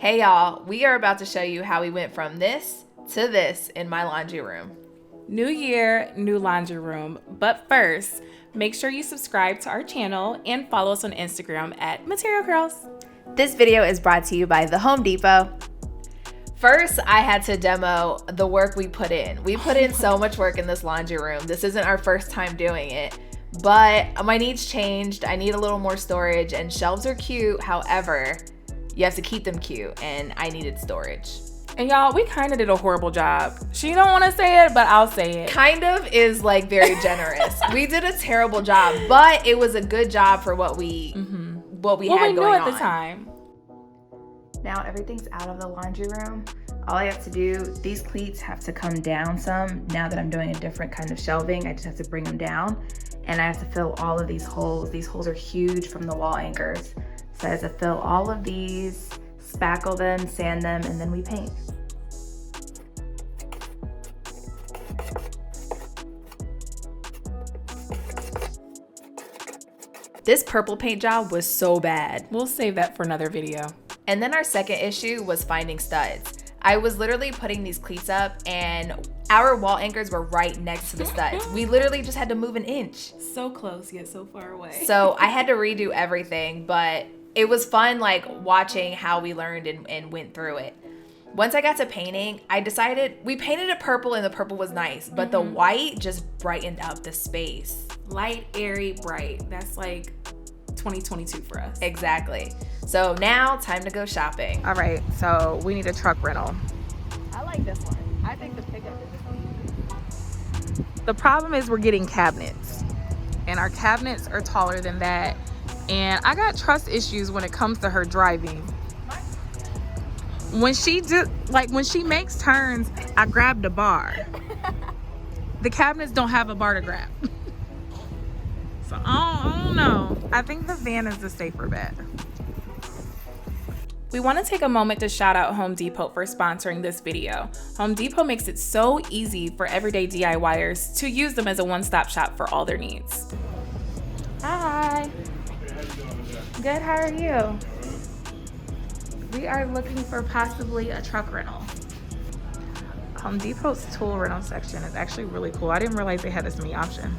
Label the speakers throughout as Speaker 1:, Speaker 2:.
Speaker 1: Hey y'all, we are about to show you how we went from this to this in my laundry room.
Speaker 2: New year, new laundry room. But first, make sure you subscribe to our channel and follow us on Instagram at Material Girls.
Speaker 1: This video is brought to you by the Home Depot. First, I had to demo the work we put in. We put in so much work in this laundry room. This isn't our first time doing it, but my needs changed. I need a little more storage, and shelves are cute. However, you have to keep them cute, and I needed storage.
Speaker 2: And y'all, we kind of did a horrible job. She don't want to say it, but I'll say it.
Speaker 1: Kind of is like very generous. We did a terrible job, but it was a good job for what we had going
Speaker 2: knew
Speaker 1: on
Speaker 2: at the time.
Speaker 1: Now everything's out of the laundry room. All I have to do, these cleats have to come down some. Now that I'm doing a different kind of shelving, I just have to bring them down, and I have to fill all of these holes. These holes are huge from the wall anchors. So I have to fill all of these, spackle them, sand them, and then we paint. This purple paint job was so bad.
Speaker 2: We'll save that for another video.
Speaker 1: And then our second issue was finding studs. I was literally putting these cleats up and our wall anchors were right next to the studs. We literally just had to move an inch.
Speaker 2: So close yet so far away.
Speaker 1: So I had to redo everything, but it was fun like watching how we learned and went through it. Once I got to painting, I decided, we painted it purple and the purple was nice, but the white just brightened up the space.
Speaker 2: Light, airy, bright. That's like 2022 for us.
Speaker 1: Exactly. So now, time to go shopping.
Speaker 2: All right, so we need a truck rental.
Speaker 1: I like this one. I think the pickup is
Speaker 2: The problem is we're getting cabinets, and our cabinets are taller than that. And I got trust issues when it comes to her driving. When she makes turns, I grab the bar. The cabinets don't have a bar to grab. So I don't know. I think the van is the safer bet. We want to take a moment to shout out Home Depot for sponsoring this video. Home Depot makes it so easy for everyday DIYers to use them as a one-stop shop for all their needs. Hi. Good, how are you? We are looking for possibly a truck rental. Home Depot's tool rental section is actually really cool. I didn't realize they had this many options.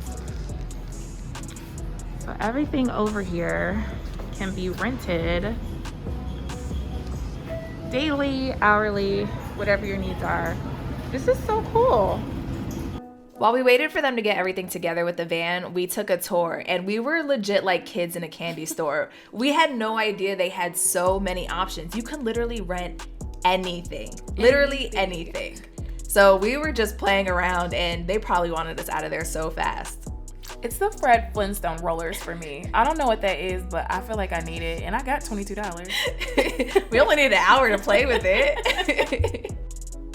Speaker 2: So everything over here can be rented daily, hourly, whatever your needs are. This is so cool.
Speaker 1: While we waited for them to get everything together with the van, we took a tour and we were legit like kids in a candy store. We had no idea they had so many options. You can literally rent anything, literally anything. So we were just playing around and they probably wanted us out of there so fast.
Speaker 2: It's the Fred Flintstone rollers for me. I don't know what that is, but I feel like I need it, and I got $22.
Speaker 1: We only need an hour to play with it.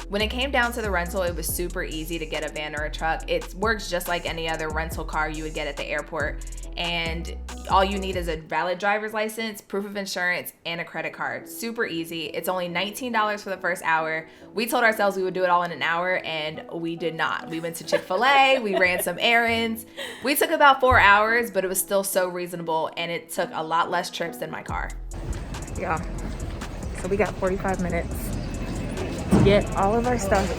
Speaker 1: When it came down to the rental, it was super easy to get a van or a truck. It works just like any other rental car you would get at the airport. And all you need is a valid driver's license, proof of insurance, and a credit card. Super easy. It's only $19 for the first hour. We told ourselves we would do it all in an hour, and we did not. We went to Chick-fil-A, we ran some errands. We took about 4 hours, but it was still so reasonable, and it took a lot less trips than my car.
Speaker 2: Yeah. So we got 45 minutes. Get all of our stuff.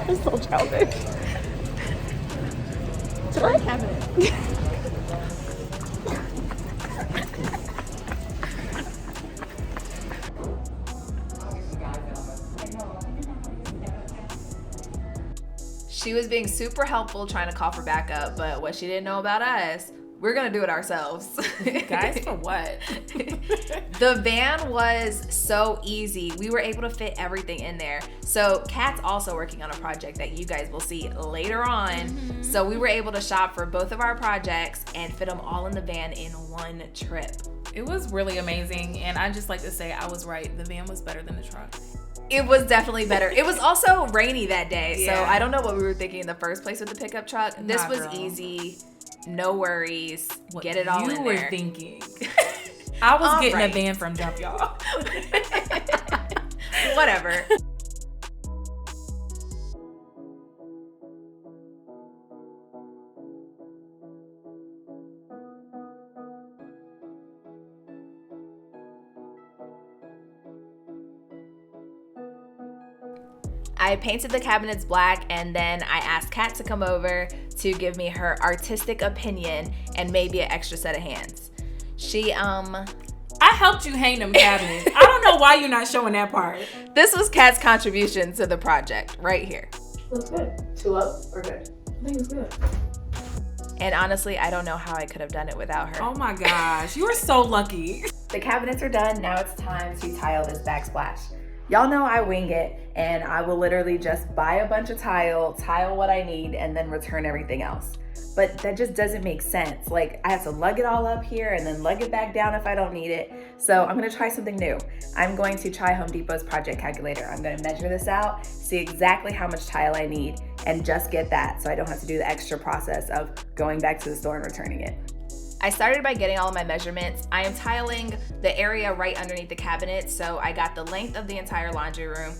Speaker 2: It's so childish. To our cabinet.
Speaker 1: She was being super helpful trying to call for backup, but what she didn't know about us, we're gonna do it ourselves.
Speaker 2: Guys, for what?
Speaker 1: The van was so easy. We were able to fit everything in there. So Kat's also working on a project that you guys will see later on. So we were able to shop for both of our projects and fit them all in the van in one trip.
Speaker 2: It was really amazing, and I just like to say I was right. The van was better than the truck.
Speaker 1: It was definitely better. It was also rainy that day,
Speaker 2: Yeah.
Speaker 1: so I don't know what we were thinking in the first place with the pickup truck. This
Speaker 2: Nah,
Speaker 1: was
Speaker 2: girl.
Speaker 1: easy. No worries.
Speaker 2: What
Speaker 1: Get it all in there.
Speaker 2: You were thinking. I was getting
Speaker 1: right.
Speaker 2: a van from Jump, y'all.
Speaker 1: Whatever. I painted the cabinets black, and then I asked Kat to come over to give me her artistic opinion and maybe an extra set of hands.
Speaker 2: I helped you hang them cabinets. I don't know why you're not showing that part.
Speaker 1: This was Kat's contribution to the project right here.
Speaker 2: Looks good. 2 up or good? I think it's good.
Speaker 1: And honestly, I don't know how I could have done it without her.
Speaker 2: Oh my gosh, you are so lucky.
Speaker 1: The cabinets are done. Now it's time to tile this backsplash. Y'all know I wing it, and I will literally just buy a bunch of tile what I need, and then return everything else. But that just doesn't make sense. Like, I have to lug it all up here and then lug it back down if I don't need it. So I'm gonna try something new. I'm going to try Home Depot's project calculator. I'm gonna measure this out, see exactly how much tile I need, and just get that so I don't have to do the extra process of going back to the store and returning it. I started by getting all of my measurements. I am tiling the area right underneath the cabinet, so I got the length of the entire laundry room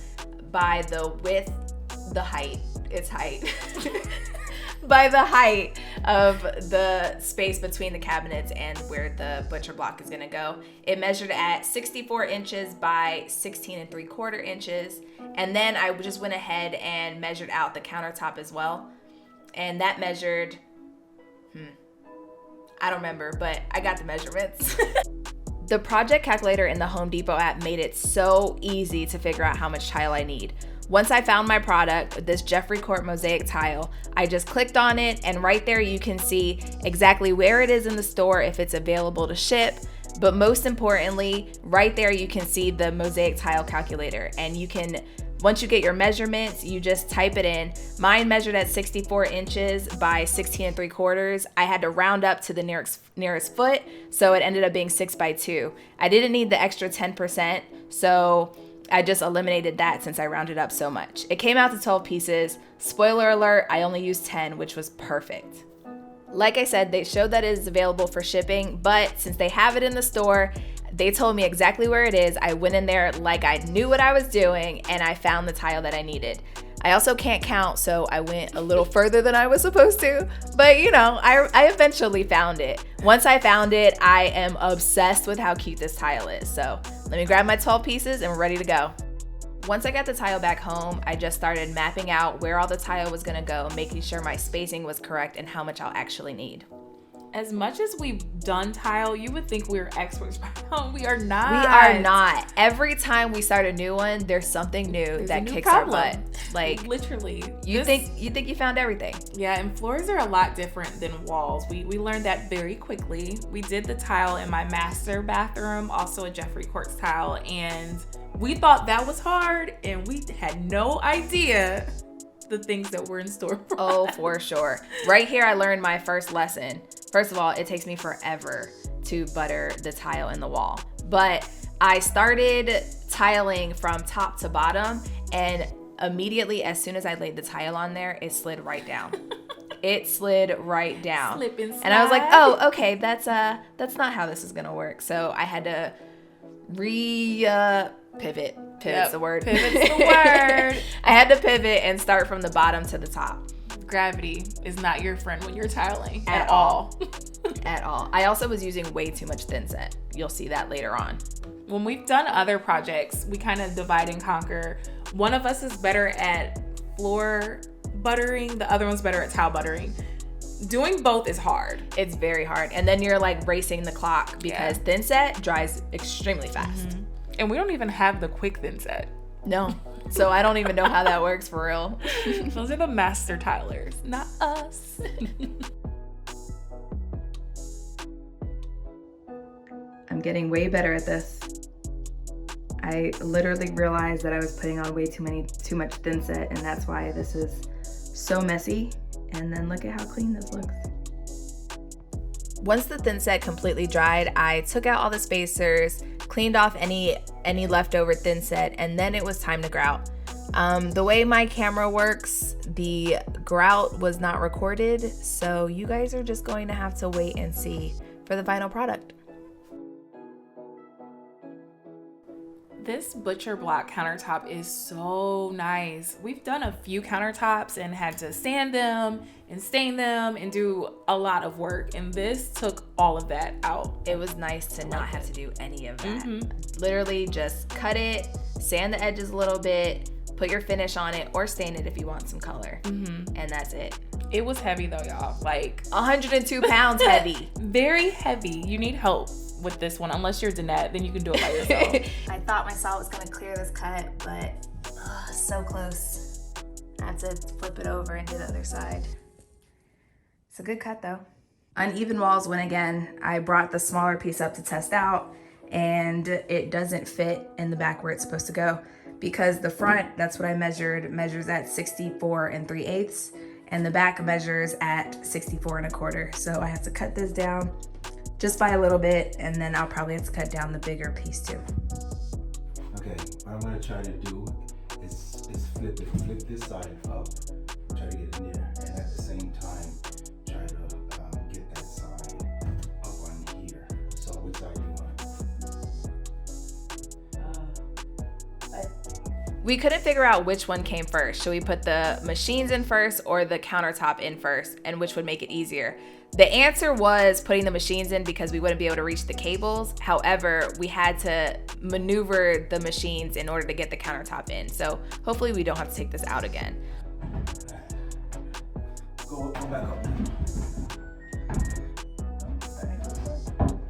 Speaker 1: by the width, the height, it's height, by the height of the space between the cabinets and where the butcher block is gonna go. It measured at 64 inches by 16 3/4 inches. And then I just went ahead and measured out the countertop as well. And that measured, I don't remember, but I got the measurements. The project calculator in the Home Depot app made it so easy to figure out how much tile I need. Once I found my product, this Jeffrey Court mosaic tile, I just clicked on it, and right there you can see exactly where it is in the store, if it's available to ship. But most importantly, right there you can see the mosaic tile calculator, and you can, once you get your measurements, you just type it in. Mine measured at 64 inches by 16 3/4. I had to round up to the nearest foot, so it ended up being 6 by 2. I didn't need the extra 10%, so I just eliminated that since I rounded up so much. It came out to 12 pieces. Spoiler alert, I only used 10, which was perfect. Like I said, they showed that it is available for shipping, but since they have it in the store, they told me exactly where it is. I went in there like I knew what I was doing, and I found the tile that I needed. I also can't count, so I went a little further than I was supposed to, but you know, I eventually found it. Once I found it, I am obsessed with how cute this tile is. So let me grab my 12 pieces and we're ready to go. Once I got the tile back home, I just started mapping out where all the tile was gonna go, making sure my spacing was correct and how much I'll actually need.
Speaker 2: As much as we've done tile, you would think we're experts. We are not.
Speaker 1: We are not. Every time we start a new one, there's something new that kicks our butt. Like
Speaker 2: literally.
Speaker 1: You think you found everything.
Speaker 2: Yeah, and floors are a lot different than walls. We learned that very quickly. We did the tile in my master bathroom, also a Jeffrey Court tile, and we thought that was hard, and we had no idea the things that were in store for us.
Speaker 1: For sure. Right here, I learned my first lesson. First of all, it takes me forever to butter the tile in the wall. But I started tiling from top to bottom, and immediately as soon as I laid the tile on there, it slid right down. It slid right down.
Speaker 2: Slip and slide.
Speaker 1: And I was like, oh, okay, that's not how this is gonna work. So I had to pivot. Pivot's the word.
Speaker 2: Pivot's the word.
Speaker 1: I had to pivot and start from the bottom to the top.
Speaker 2: Gravity is not your friend when you're tiling
Speaker 1: at all. At all. I also was using way too much thin set. You'll see that later on.
Speaker 2: When we've done other projects, we kind of divide and conquer. One of us is better at floor buttering, the other one's better at tile buttering. Doing both is hard.
Speaker 1: It's very hard. And then you're like racing the clock because thin set dries extremely fast.
Speaker 2: Mm-hmm. And we don't even have the quick thin set.
Speaker 1: No. So I don't even know how that works for real.
Speaker 2: Those are the master tilers, not us.
Speaker 1: I'm getting way better at this. I literally realized that I was putting on way too much thin set, and that's why this is so messy. And then look at how clean this looks. Once the thin set completely dried, I took out all the spacers, cleaned off any leftover thin set, and then it was time to grout. The way my camera works, the grout was not recorded, so you guys are just going to have to wait and see for the final product.
Speaker 2: This butcher block countertop is so nice. We've done a few countertops and had to sand them and stain them and do a lot of work, and this took all of that out.
Speaker 1: It was nice to not have to do any of that. Literally just cut it, sand the edges a little bit, put your finish on it, or stain it if you want some color. And that's it.
Speaker 2: It was heavy though, y'all. Like
Speaker 1: 102 pounds heavy.
Speaker 2: Very heavy. You need help with this one. Unless you're Danette, then you can do it by yourself.
Speaker 3: I thought my saw was gonna clear this cut, but so close. I have to flip it over and do the other side.
Speaker 1: It's a good cut though. Uneven walls win again. I brought the smaller piece up to test out, and it doesn't fit in the back where it's supposed to go, because the front, that's what I measured, measures at 64 3/8, and the back measures at 64 1/4. So I have to cut this down just by a little bit, and then I'll probably have to cut down the bigger piece too.
Speaker 4: Okay, what I'm gonna try to do is flip this side up, try to get in there, and at the same time, try to get that side up on here. So which side do you want?
Speaker 1: We couldn't figure out which one came first. Should we put the machines in first or the countertop in first, and which would make it easier? The answer was putting the machines in because we wouldn't be able to reach the cables. However, we had to maneuver the machines in order to get the countertop in. So hopefully we don't have to take this out again.
Speaker 4: Go back up.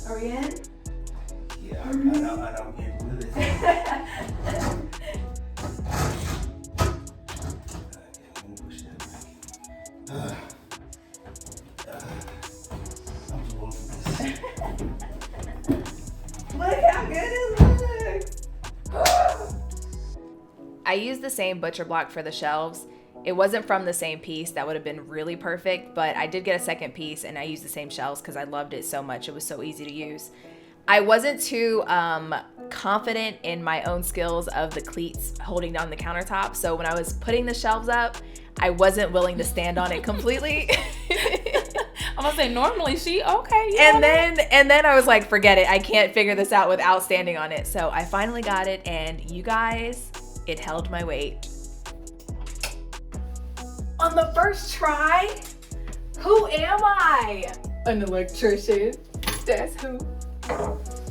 Speaker 1: Are we in?
Speaker 4: Yeah, I'm in with it.
Speaker 1: Look how good it looks. I used the same butcher block for the shelves. It wasn't from the same piece. That would have been really perfect, but I did get a second piece and I used the same shelves because I loved it so much. It was so easy to use. I wasn't too confident in my own skills of the cleats holding down the countertop. So when I was putting the shelves up, I wasn't willing to stand on it completely.
Speaker 2: I'm gonna say normally okay.
Speaker 1: And then I was like, forget it. I can't figure this out without standing on it. So I finally got it, and you guys, it held my weight. On the first try, who am I? An electrician. That's who.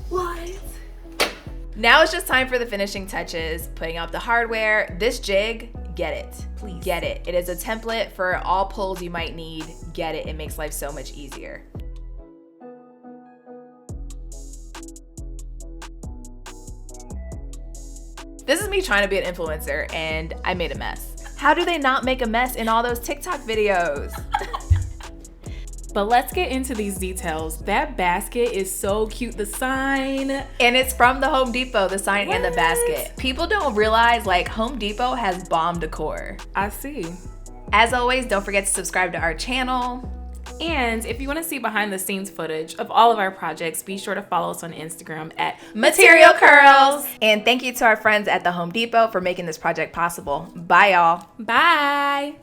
Speaker 1: What? Now it's just time for the finishing touches, putting up the hardware. This jig, get it. Please. Get it. It is a template for all pulls you might need. Get it. It makes life so much easier. This is me trying to be an influencer, and I made a mess. How do they not make a mess in all those TikTok videos?
Speaker 2: But let's get into these details. That basket is so cute, the sign.
Speaker 1: And it's from the Home Depot, the sign and the basket. People don't realize, like, Home Depot has bomb decor.
Speaker 2: I see.
Speaker 1: As always, don't forget to subscribe to our channel.
Speaker 2: And if you want to see behind the scenes footage of all of our projects, be sure to follow us on Instagram at
Speaker 1: Material Curls. And thank you to our friends at the Home Depot for making this project possible. Bye, y'all.
Speaker 2: Bye.